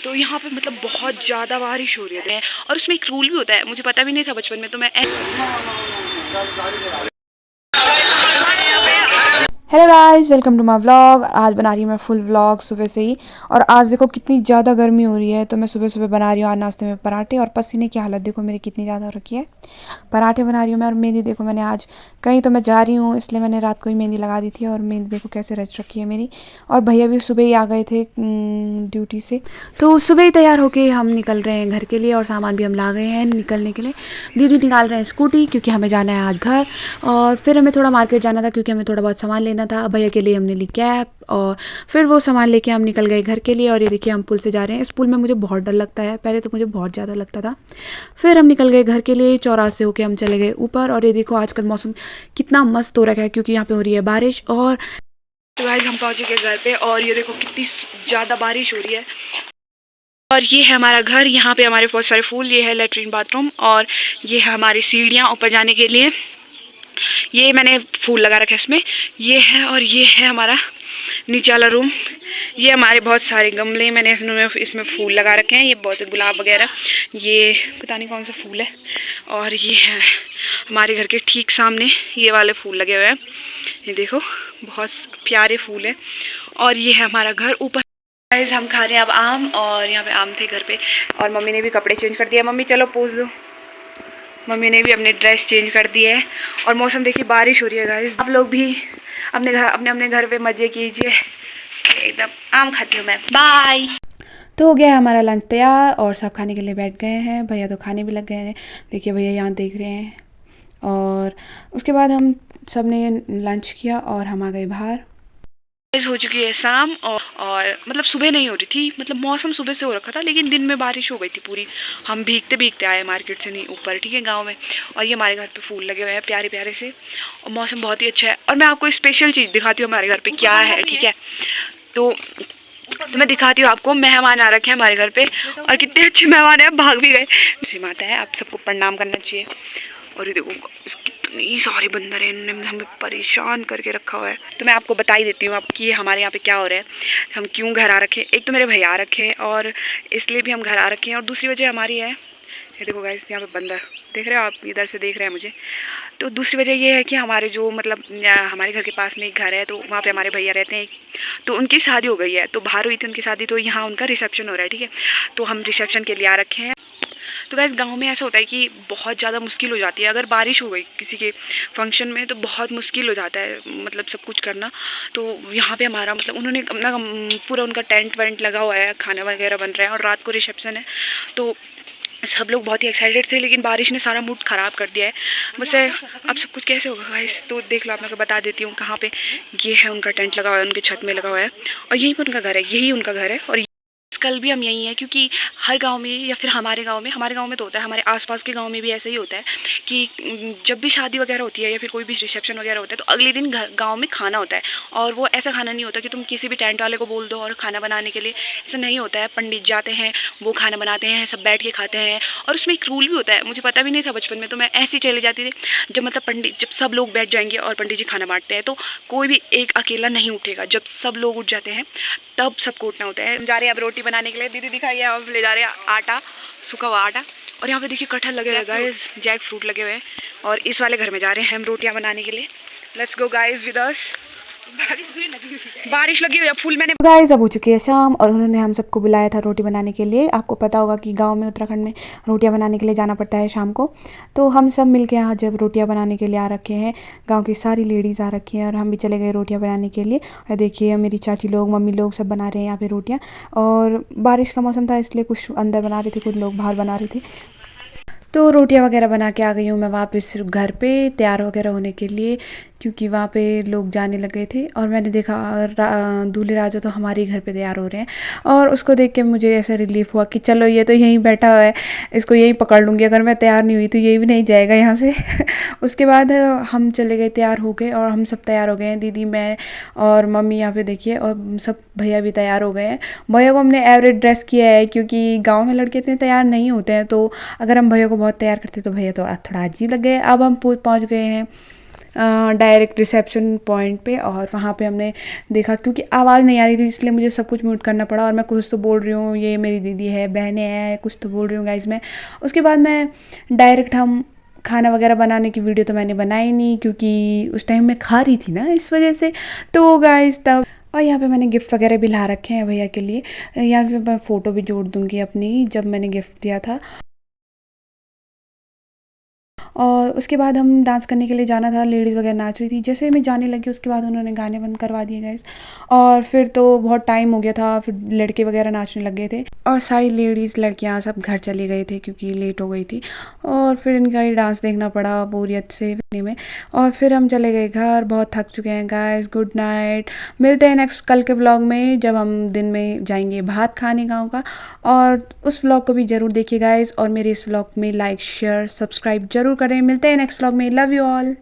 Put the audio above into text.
तो यहाँ पे मतलब बहुत ज़्यादा बारिश हो रही है और उसमें एक रूल भी होता है, मुझे पता भी नहीं था बचपन में, तो मैं hello guys, welcome to my vlog. आज बना रही हूँ मैं फुल व्लॉग सुबह से ही। और आज देखो कितनी ज़्यादा गर्मी हो रही है, तो मैं सुबह सुबह बना रही हूँ आज नाश्ते में पराठे। और पसीने की हालत देखो मेरी कितनी ज़्यादा हो रखी है। पराठे बना रही हूँ मैं। और मेहंदी देखो मैंने आज कहीं तो मैं जा रही हूँ, इसलिए मैंने रात को ही मेहंदी लगा दी थी। और मेहंदी देखो कैसे रच रखी है मेरी। और भैया भी सुबह ही आ गए थे ड्यूटी से, तो सुबह ही तैयार होके हम निकल रहे हैं घर के लिए। और सामान भी हम ला गए हैं निकलने के लिए। दीदी निकाल रहे हैं स्कूटी, क्योंकि हमें जाना है आज घर। और फिर हमें थोड़ा मार्केट जाना था, क्योंकि हमें थोड़ा बहुत सामान लेना था। भैया के लिए हमने ली कैप, और फिर वो सामान लेके हम निकल गए घर के लिए। और ये देखिए हम पुल से जा रहे हैं। इस पुल में मुझे बहुत डर लगता है, पहले तो मुझे बहुत ज़्यादा लगता था। फिर हम निकल गए घर के लिए, चौराहे होके हम चले गए ऊपर। और ये देखो आजकल मौसम कितना मस्त हो रखा है, क्योंकि यहाँ पे हो रही है बारिश। और तो गाइस हम पहुँचे गए घर पे, और ये देखो कितनी ज़्यादा बारिश हो रही है। और ये है हमारा घर, यहाँ पे हमारे बहुत सारे फूल, ये है लेटरिन बाथरूम, और ये है हमारी सीढ़ियाँ ऊपर जाने के लिए। ये मैंने फूल लगा रखा है इसमें, ये है। और ये है हमारा नीचे वाला रूम। ये हमारे बहुत सारे गमले मैंने इसमें फूल लगा रखे हैं, ये बहुत से गुलाब वगैरह, ये पता नहीं कौन सा फूल है। और ये है हमारे घर के ठीक सामने ये वाले फूल लगे हुए हैं, ये देखो बहुत प्यारे फूल है। और ये है हमारा घर ऊपर। गाइस हम खा रहे हैं अब आम, और यहाँ पे आम थे घर पे। और मम्मी ने भी कपड़े चेंज कर दिया। मम्मी चलो पोज दो। मम्मी ने भी अपने ड्रेस चेंज कर दी है। और मौसम देखिए बारिश हो रही है गाइस। आप लोग भी अपने घर पे मज़े कीजिए। एकदम आम खाती हूँ मैं। बाय। तो हो गया हमारा लंच तैयार, और सब खाने के लिए बैठ गए हैं। भैया तो खाने भी लग गए हैं, देखिए भैया यहाँ देख रहे हैं। और उसके बाद हम सब ने लंच किया और हम आ गए बाहर। हो चुकी है शाम, और मतलब सुबह नहीं हो रही थी, मतलब मौसम सुबह से हो रखा था, लेकिन दिन में बारिश हो गई थी पूरी। हम भीगते भीगते आए मार्केट से नहीं ऊपर, ठीक है, गांव में। और ये हमारे घर पे फूल लगे हुए हैं प्यारे प्यारे से, और मौसम बहुत ही अच्छा है। और मैं आपको स्पेशल चीज़ दिखाती हूँ हमारे घर पे क्या है, ठीक है। तो मैं दिखाती हूँ आपको। मेहमान आ रखे हैं हमारे घर पे, और कितने अच्छे मेहमान हैं, भाग भी गए। ऐसी माता है, आप सबको प्रणाम करना चाहिए। और ये देखो कितनी सारे बंदर हैं, इन्होंने हमें परेशान करके रखा हुआ है। तो मैं आपको बता ही देती हूँ आपकी हमारे यहाँ पे क्या हो रहा है, हम क्यों घर आ रखे हैं। एक तो मेरे भैया आ रखे हैं, और इसलिए भी हम घर आ रखे हैं। और दूसरी वजह हमारी है, ये देखो गाइस यहाँ पे बंदर देख रहे हो आप, इधर से देख रहे हैं मुझे। तो दूसरी वजह ये है कि हमारे जो मतलब हमारे घर के पास में एक घर है, तो वहाँ पे हमारे भैया रहते हैं। तो उनकी शादी हो गई है, तो बाहर हुई थी उनकी शादी, तो यहाँ उनका रिसेप्शन हो रहा है, ठीक है। तो हम रिसेप्शन के लिए आ रखे हैं। तो गाइस गांव में ऐसा होता है कि बहुत ज़्यादा मुश्किल हो जाती है, अगर बारिश हो गई किसी के फंक्शन में तो बहुत मुश्किल हो जाता है, मतलब सब कुछ करना। तो यहाँ पे हमारा मतलब उन्होंने अपना पूरा उनका टेंट वेंट लगा हुआ है, खाना वगैरह बन रहा है, और रात को रिसेप्शन है। तो सब लोग बहुत ही एक्साइटेड थे, लेकिन बारिश ने सारा मूड ख़राब कर दिया है मुझसे। अब सब कुछ कैसे होगा गाइस, तो देख लो, आप मैं बता देती हूँ कहाँ पे। ये है उनका टेंट लगा हुआ है, उनके छत में लगा हुआ है, और यहीं पर उनका घर है, यही उनका घर है। और कल भी हम यहीं हैं, क्योंकि हर गांव में, या फिर हमारे गांव में तो होता है, हमारे आसपास के गांव में भी ऐसा ही होता है कि जब भी शादी वगैरह होती है या फिर कोई भी रिसेप्शन वगैरह होता है, तो अगले दिन गांव में खाना होता है। और वो ऐसा खाना नहीं होता कि तुम किसी भी टेंट वाले को बोल दो और खाना बनाने के लिए, ऐसा नहीं होता है। पंडित जाते हैं, वो खाना बनाते हैं, सब बैठ के खाते हैं। और उसमें एक रूल भी होता है, मुझे पता भी नहीं था बचपन में, तो मैं ऐसे ही चली जाती थी। जब सब लोग बैठ जाएंगे और पंडित जी खाना बांटते हैं, तो कोई भी एक अकेला नहीं उठेगा। जब सब लोग उठ जाते हैं तब सबको उठना होता है। हम जा रहे हैं अब रोटी बनाने के लिए, दीदी दिखाइए, हम ले जा रहे हैं आटा, सूखा हुआ आटा। और यहाँ पे देखिए कटहल लगे हुए हैं गाइस, जैक फ्रूट लगे हुए हैं। और इस वाले घर में जा रहे हैं हम रोटियाँ बनाने के लिए। Let's go guys with us. बारिश लगी हुई है, फूल मैंने। गाइस अब हो चुकी है शाम, और उन्होंने हम सबको बुलाया था रोटी बनाने के लिए। आपको पता होगा कि गांव में, उत्तराखंड में रोटियां बनाने के लिए जाना पड़ता है शाम को। तो हम सब मिलके यहाँ जब रोटियां बनाने के लिए आ रखे हैं, गांव की सारी लेडीज़ आ रखी हैं, और हम भी चले गए रोटियां बनाने के लिए। और देखिए मेरी चाची लोग, मम्मी लोग सब बना रहे हैं यहाँ पे रोटियाँ। और बारिश का मौसम था, इसलिए कुछ अंदर बना रहे थे, कुछ लोग बाहर बना रहे थे। तो रोटियां वगैरह बना के आ गई हूँ मैं वापस घर पे, तैयार वगैरह होने के लिए, क्योंकि वहाँ पे लोग जाने लगे थे। और मैंने देखा दूल्हे राजा तो हमारे ही घर पे तैयार हो रहे हैं। और उसको देख के मुझे ऐसा रिलीफ हुआ कि चलो ये तो यहीं बैठा हुआ है, इसको यहीं पकड़ लूँगी, अगर मैं तैयार नहीं हुई तो ये भी नहीं जाएगा यहाँ से। उसके बाद हम चले गए, तैयार हो गए, और हम सब तैयार हो गए हैं, दीदी, मैं और मम्मी यहाँ पे देखिए। और सब भैया भी तैयार हो गए हैं। भैया को हमने एवरेज ड्रेस किया है, क्योंकि गाँव में लड़के इतने तैयार नहीं होते हैं, तो अगर हम भैया को बहुत तैयार करते तो भैया तो थोड़ा अजीब लग गए। अब हम पहुँच गए हैं डायरेक्ट रिसेप्शन पॉइंट पे, और वहाँ पे हमने देखा क्योंकि आवाज़ नहीं आ रही थी इसलिए मुझे सब कुछ म्यूट करना पड़ा, और मैं कुछ तो बोल रही हूँ, ये मेरी दीदी है, बहनें हैं, कुछ तो बोल रही हूँ गाइज़ मैं। उसके बाद मैं डायरेक्ट हम खाना वगैरह बनाने की वीडियो तो मैंने बनाई नहीं क्योंकि उस टाइम मैं खा रही थी ना, इस वजह से। तो गाइज़ तब, और यहाँ पे मैंने गिफ्ट वगैरह भी ला रखे हैं भैया के लिए। यहाँ पे मैं फ़ोटो भी जोड़ दूँगी अपनी जब मैंने गिफ्ट दिया था। और उसके बाद हम डांस करने के लिए जाना था, लेडीज़ वगैरह नाच रही थी। जैसे ही मैं जाने लगी उसके बाद उन्होंने गाने बंद करवा दिए गाइस, और फिर तो बहुत टाइम हो गया था, फिर लड़के वगैरह नाचने लग गए थे और सारी लेडीज़ लड़कियां सब घर चली गई थी क्योंकि लेट हो गई थी। और फिर इनका ही डांस देखना पड़ा बोरियत से में। और फिर हम चले गए घर, बहुत थक चुके हैं गाइस। गुड नाइट, मिलते हैं नेक्स्ट कल के व्लॉग में जब हम दिन में जाएंगे भात खाने गाँव का। और उस व्लॉग को भी ज़रूर देखिए गाइस, और मेरे इस व्लॉग में लाइक शेयर सब्सक्राइब जरूर करें। मिलते हैं नेक्स्ट व्लॉग में। Love you all.